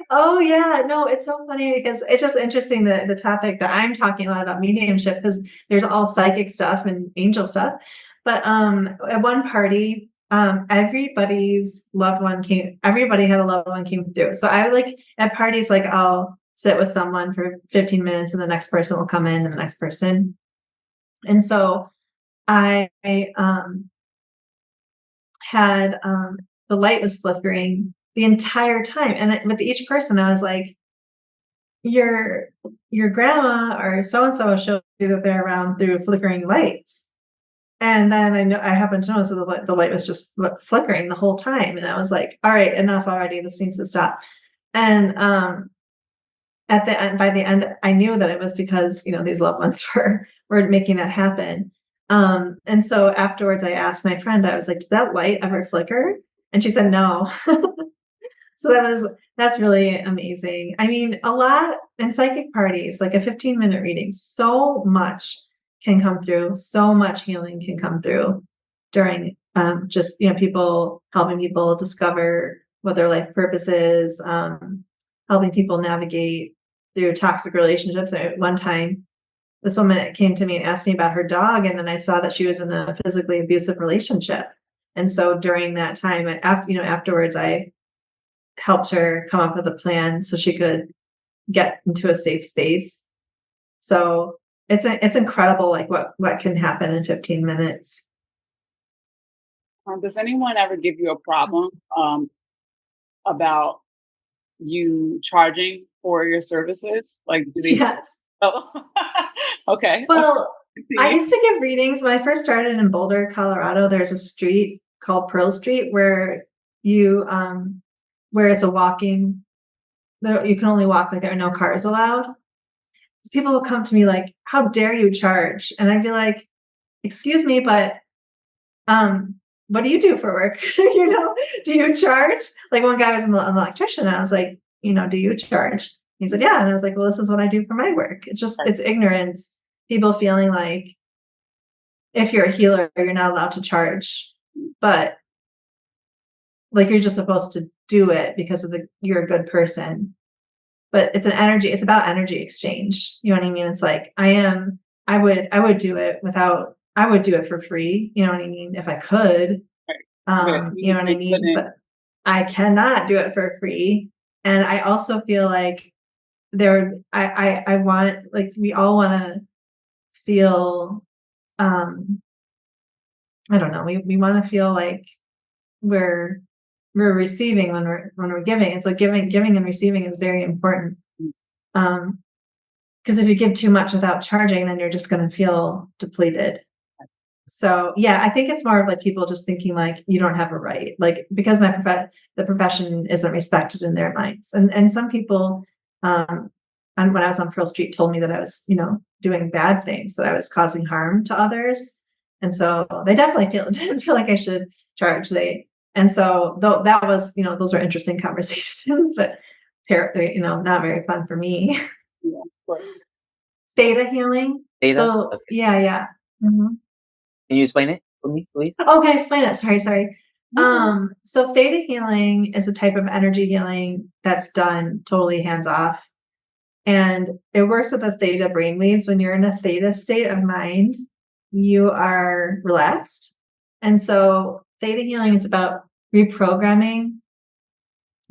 Oh yeah, no, it's so funny because it's just interesting the topic that I'm talking a lot about mediumship because there's all psychic stuff and angel stuff. But at one party, everybody's loved one came, everybody had a loved one came through. So I would like at parties, like I'll sit with someone for 15 minutes and the next person will come in and the next person. And so I had the light was flickering the entire time. And with each person, I was like, your grandma or so-and-so showed you that they're around through flickering lights. And then I happened to notice that the light was just flickering the whole time. And I was like, all right, enough already. This needs to stop. And at the end, by the end, I knew that it was because, these loved ones were making that happen. And so afterwards I asked my friend, I was like, does that light ever flicker? And she said, no. So that's really amazing. I mean, a lot in psychic parties, like a 15-minute reading, so much can come through, so much healing can come through during just, people helping people discover what their life purpose is, helping people navigate through toxic relationships. At one time, this woman came to me and asked me about her dog, and then I saw that she was in a physically abusive relationship. And so during that time, afterwards, I helped her come up with a plan so she could get into a safe space. So it's incredible, like what can happen in 15 minutes. Does anyone ever give you a problem about you charging for your services? Like, do they? Yes. Oh, okay. Well, I used to give readings when I first started in Boulder, Colorado. There's a street called Pearl Street where where it's a walking. You can only walk, like there are no cars allowed. People will come to me like, "How dare you charge?" And I'd be like, "Excuse me, but what do you do for work? Do you charge?" Like one guy was an electrician. And I was like, "Do you charge?" He said, "Yeah." And I was like, "Well, this is what I do for my work." It's ignorance. People feeling like if you're a healer, you're not allowed to charge, but like you're just supposed to do it because you're a good person. But it's about energy exchange. You know what I mean? It's like I would do it I would do it for free. You know what I mean? If I could, you know what I mean? But I cannot do it for free. And I also feel like I want, like, we all want to feel, I don't know, we want to feel like we're receiving when we're giving. It's like giving and receiving is very important. Because if you give too much without charging, then you're just going to feel depleted. So yeah, I think it's more of like people just thinking like you don't have a right, like because the profession isn't respected in their minds, and some people, and when I was on Pearl Street, told me that I was, doing bad things, that I was causing harm to others, and so they definitely didn't feel like I should charge. And so though that was, those were interesting conversations, but not very fun for me. Yeah, of course. Theta healing. Theta? So Okay. yeah. Mhm. Can you explain it for me, please? Okay, explain it. Sorry. So theta healing is a type of energy healing that's done totally hands off. And it works with the theta brainwaves. When you're in a theta state of mind, you are relaxed. And so theta healing is about reprogramming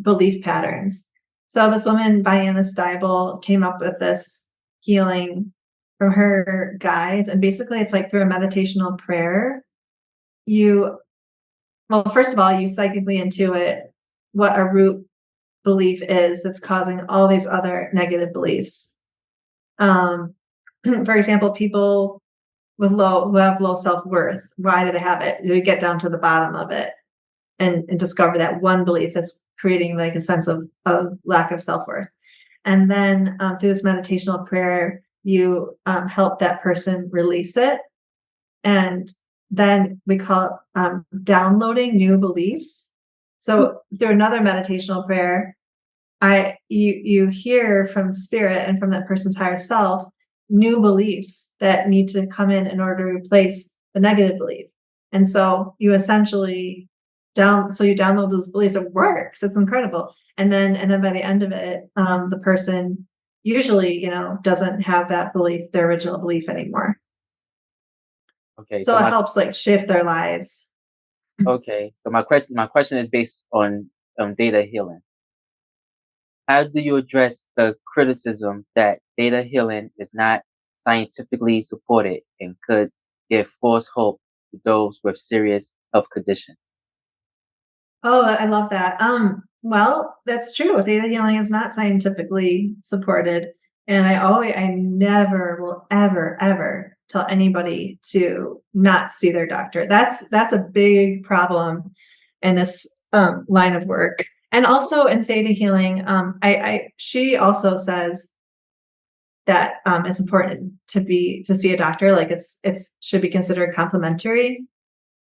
belief patterns. So this woman, Diana Steibel, came up with this healing from her guides. And basically it's like through a meditational prayer, first of all, you psychically intuit what a root belief is that's causing all these other negative beliefs. For example, people who have low self-worth, why do they have it? Do we get down to the bottom of it and discover that one belief that's creating like a sense of lack of self-worth? And then through this meditational prayer, you help that person release it. And then we call it downloading new beliefs. So through another meditational prayer, you hear from spirit and from that person's higher self new beliefs that need to come in order to replace the negative belief. And so you essentially download those beliefs. It works. It's incredible. And then by the end of it, the person usually, doesn't have that belief, their original belief anymore. Okay. So it helps like shift their lives. Okay. So my question is based on theta healing. How do you address the criticism that theta healing is not scientifically supported and could give false hope to those with serious health conditions? Oh, I love that. Well, that's true. Theta healing is not scientifically supported. And I never will ever tell anybody to not see their doctor. That's a big problem in this line of work. And also in theta healing, she also says that it's important to see a doctor. Like it should be considered complementary.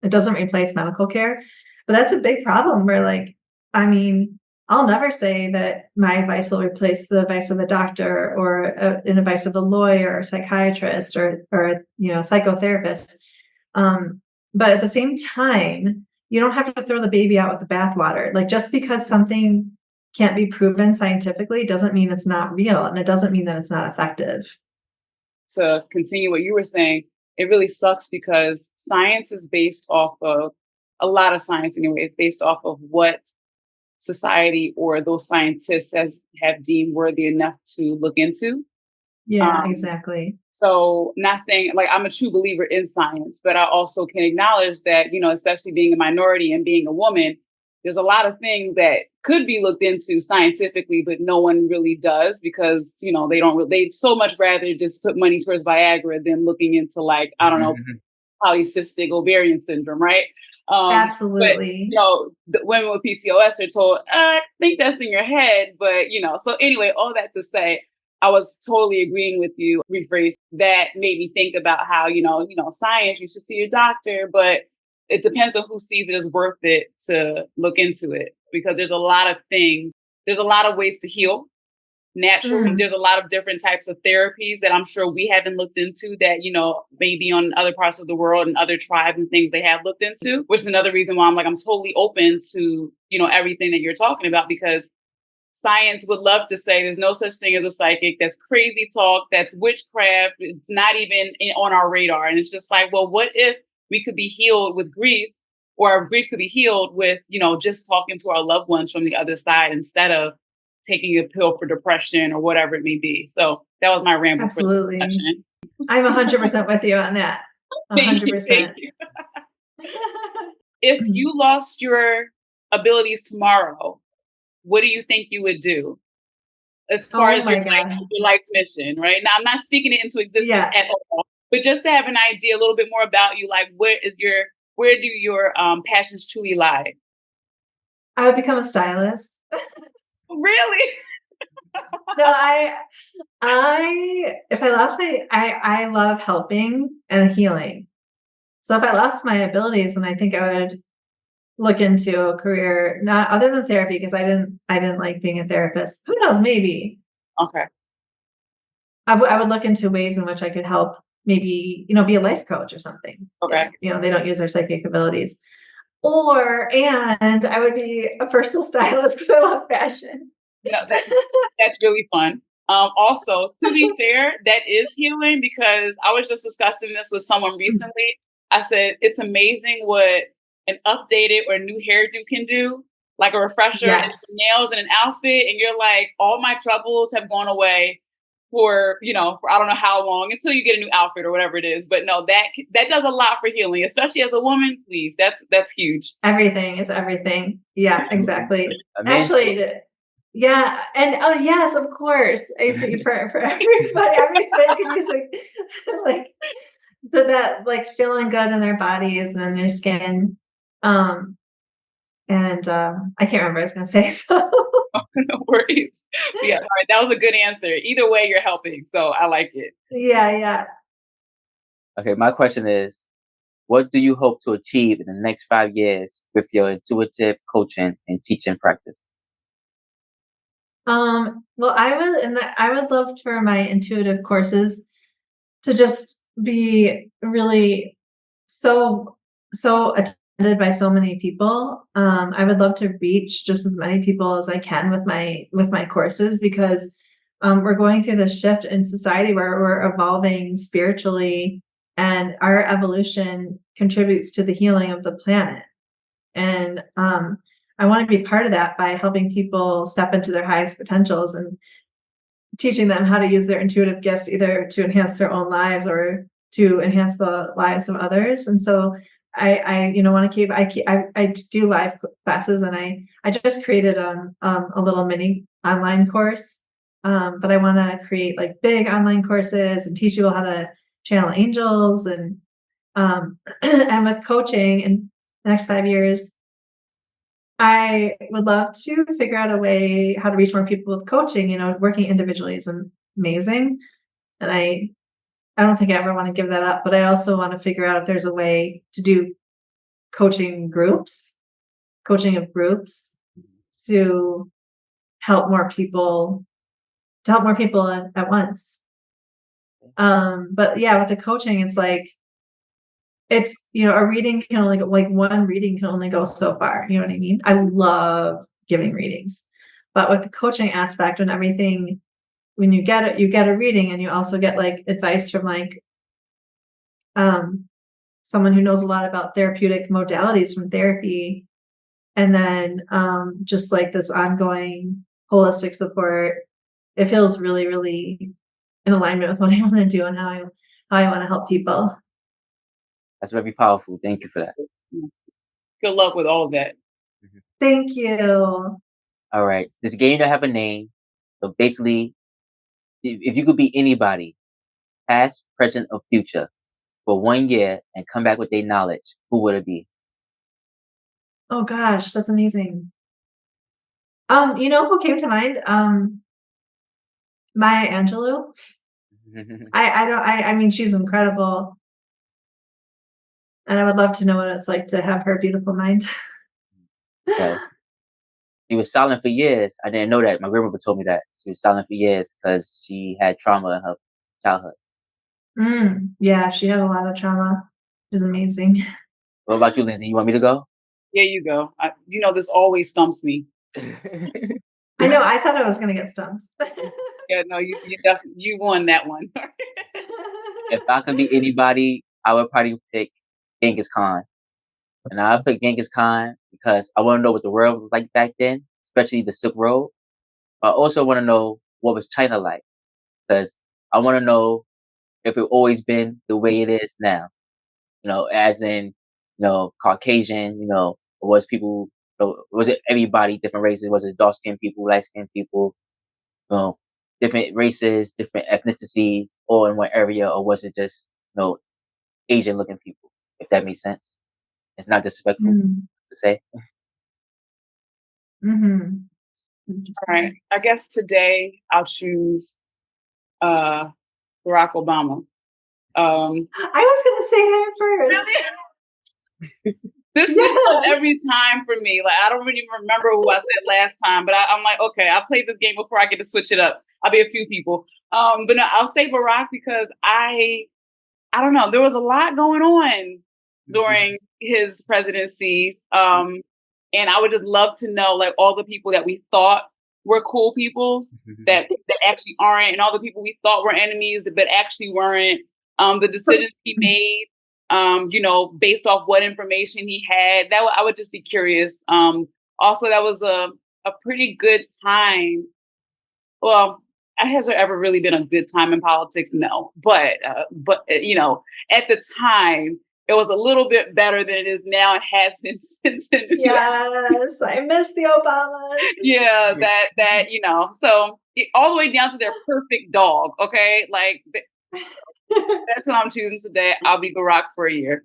It doesn't replace medical care. But that's a big problem where, like, I mean, I'll never say that my advice will replace the advice of a doctor or an advice of a lawyer or psychiatrist or psychotherapist. But at the same time, you don't have to throw the baby out with the bathwater. Like, just because something can't be proven scientifically doesn't mean it's not real, and it doesn't mean that it's not effective. To continue what you were saying, it really sucks because science is based off of a lot of science anyway. It's based off of what society or those scientists have deemed worthy enough to look into. Yeah, exactly. So not saying like I'm a true believer in science, but I also can acknowledge that, especially being a minority and being a woman, there's a lot of things that could be looked into scientifically, but no one really does because, they'd so much rather just put money towards Viagra than looking into like, I don't know, polycystic ovarian syndrome, right? Absolutely. But, the women with PCOS are told, I think that's in your head. But, so anyway, all that to say, I was totally agreeing with you. Rephrase that made me think about how, science, you should see your doctor, but it depends on who sees it as worth it to look into it because there's a lot of things. There's a lot of ways to heal naturally. There's a lot of different types of therapies that I'm sure we haven't looked into that, maybe on other parts of the world and other tribes and things they have looked into, which is another reason why I'm totally open to, everything that you're talking about because science would love to say there's no such thing as a psychic. That's crazy talk. That's witchcraft. It's not even on our radar. And it's just like, well, what if we could be healed with grief or our grief could be healed with, just talking to our loved ones from the other side instead of taking a pill for depression or whatever it may be. So that was my ramble for the Absolutely. discussion. I'm 100% with you on that. Thank you, 100%. thank you. If you lost your abilities tomorrow, what do you think you would do? As far Oh as my your God. life's mission, right? Now, I'm not speaking it into existence Yeah. at all, but just to have an idea a little bit more about you, like where do your passions truly lie? I would become a stylist. Really? No, if I lost I love helping and healing. So if I lost my abilities, then I think I would look into a career not other than therapy, because I didn't like being a therapist. Who knows? Maybe Okay. I would look into ways in which I could help. Maybe be a life coach or something. Okay. If, they don't use their psychic abilities. And I would be a personal stylist because I love fashion. No, that's really fun. Also, to be fair, that is healing, because I was just discussing this with someone recently. I said, it's amazing what an updated or new hairdo can do, like a refresher and Yes. some nails and an outfit. And you're like, all my troubles have gone away for I don't know how long, until you get a new outfit or whatever it is. But no, that does a lot for healing, especially as a woman. Please, that's huge. Everything. It's everything. Yeah, exactly. Amazing. Actually, yeah. And oh yes, of course. For everybody can use like that feeling good in their bodies and in their skin. I can't remember what I was gonna say. So No worries. Yeah, all right, that was a good answer. Either way, you're helping, so I like it. yeah. Okay, my question is, what do you hope to achieve in the next 5 years with your intuitive coaching and teaching practice? Well, I would love for my intuitive courses to just be really so attended by so many people. I would love to reach just as many people as I can with my courses, because we're going through this shift in society where we're evolving spiritually, and our evolution contributes to the healing of the planet. And I want to be part of that by helping people step into their highest potentials and teaching them how to use their intuitive gifts, either to enhance their own lives or to enhance the lives of others. And so I want to I do live classes, and I just created a little mini online course. But I want to create like big online courses and teach people how to channel angels, and and with coaching in the next 5 years, I would love to figure out a way how to reach more people with coaching. Working individually is amazing. And I don't think I ever want to give that up, but I also want to figure out if there's a way to do coaching of groups to help more people, at once. But yeah, with the coaching, it's like, a reading can only go, like one reading can only go so far. You know what I mean? I love giving readings, but with the coaching aspect and everything, when you get a reading, and you also get like advice from someone who knows a lot about therapeutic modalities from therapy, and then just like this ongoing holistic support, it feels really, really in alignment with what I want to do and how I want to help people. That's very powerful. Thank you for that. Good luck with all of that. Thank you. All right. This game don't have a name. So basically, if you could be anybody, past, present, or future, for 1 year and come back with their knowledge, who would it be? Oh gosh, that's amazing. Who came to mind? Maya Angelou. I mean, she's incredible. And I would love to know what it's like to have her beautiful mind. Because she was silent for years. I didn't know that. My grandmother told me that. She was silent for years because she had trauma in her childhood. Yeah, she had a lot of trauma. It was amazing. What about you, Lindsay? You want me to go? There you go. This always stumps me. I know. I thought I was going to get stumped. Yeah, no, you won that one. If I could be anybody, I would probably pick Genghis Khan. And I pick Genghis Khan because I want to know what the world was like back then, especially the Silk Road. I also want to know what was China like, because I want to know if it always been the way it is now. As in, Caucasian, or was people, was it everybody, different races? Was it dark skinned people, light skinned people, different races, different ethnicities, all in one area, or was it just, Asian looking people, if that makes sense? It's not disrespectful to say. All right. I guess today I'll choose Barack Obama. I was gonna say him first. This switches up every time for me. Like, I don't really remember who I said last time, but I'm like, okay, I played this game before I get to switch it up. I'll be a few people. But no, I'll say Barack because I don't know. There was a lot going on during his presidency. And I would just love to know, like, all the people that we thought were cool people that actually aren't, and all the people we thought were enemies but actually weren't. The decisions he made, based off what information he had. I would just be curious. Also, that was a pretty good time. Well, has there ever really been a good time in politics? No, but at the time, it was a little bit better than it is now. It has been since then. Yes, I miss the Obamas. Yeah, so all the way down to their perfect dog. Okay, like that's what I'm choosing today. I'll be Barack for a year.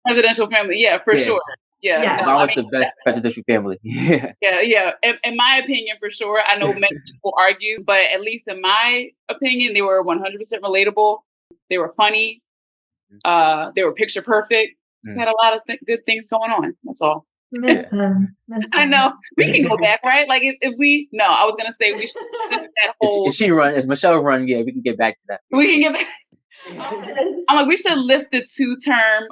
Presidential family, yeah, for sure. Yeah, yes. Obama's the best presidential family. Yeah. In my opinion, for sure. I know many people argue, but at least in my opinion, they were 100% relatable. They were funny. They were picture perfect. Just had a lot of good things going on. That's all. Miss them. I know. We can go back, right? Like if we. No, I was gonna say we should that whole. If Michelle run, yeah, we can get back to that. We can get back. I'm like, we should lift the 2-term,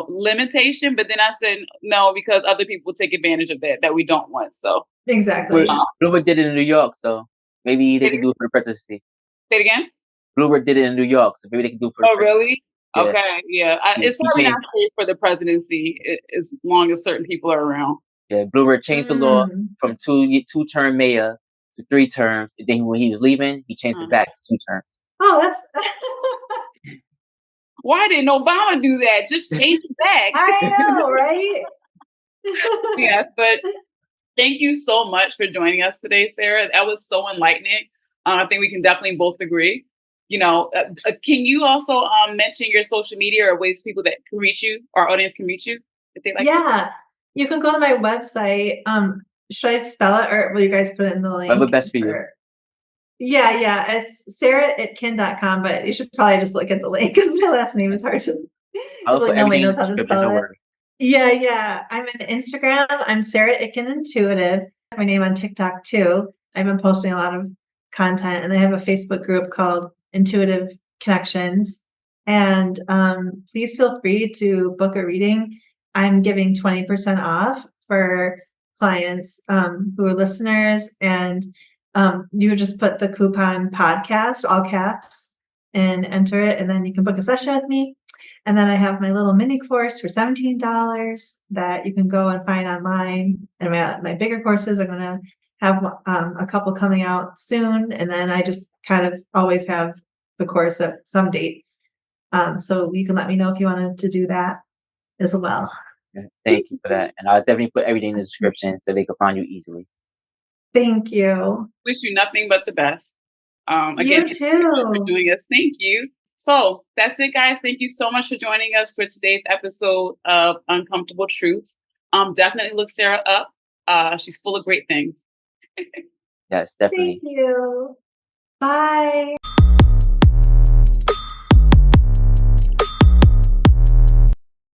limitation. But then I said no because other people take advantage of that we don't want. So exactly. Bloomberg did it in New York, so maybe they can do it for the presidency. Say it again. Bloomberg did it in New York, so maybe they can do it for. Oh, really? Yeah. Okay, yeah. It's probably not safe for the presidency as long as certain people are around. Yeah, Bloomberg changed the law from 2-term mayor to 3 terms. And then when he was leaving, he changed it back to 2 terms. Oh, that's. Why didn't Obama do that? Just change it back. I know, right? Yes, but thank you so much for joining us today, Sarah. That was so enlightening. I think we can definitely both agree. Can you also mention your social media or ways people that can reach you, our audience can reach you if they like? Yeah, you can go to my website. Should I spell it or will you guys put it in the link? Whatever best for you. Yeah, it's SarahItkin.com, but you should probably just look at the link because my last name is hard to. Nobody knows how to spell it. Yeah. I'm on Instagram. I'm Sarah Itkin Intuitive. That's my name on TikTok too. I've been posting a lot of content, and I have a Facebook group called Intuitive Connections. And please feel free to book a reading. I'm giving 20% off for clients who are listeners, and you just put the coupon podcast, all caps, and enter it, and then you can book a session with me. And then I have my little mini course for $17 that you can go and find online. And my bigger courses are going to have a couple coming out soon. And then I just kind of always have the course at some date. So you can let me know if you wanted to do that as well. Thank you for that. And I'll definitely put everything in the description so they can find you easily. Thank you. Wish you nothing but the best. Again, you too. For doing this. Thank you. So that's it, guys. Thank you so much for joining us for today's episode of Uncomfortable Truths. Definitely look Sarah up. She's full of great things. Yes, definitely. Thank you. Bye.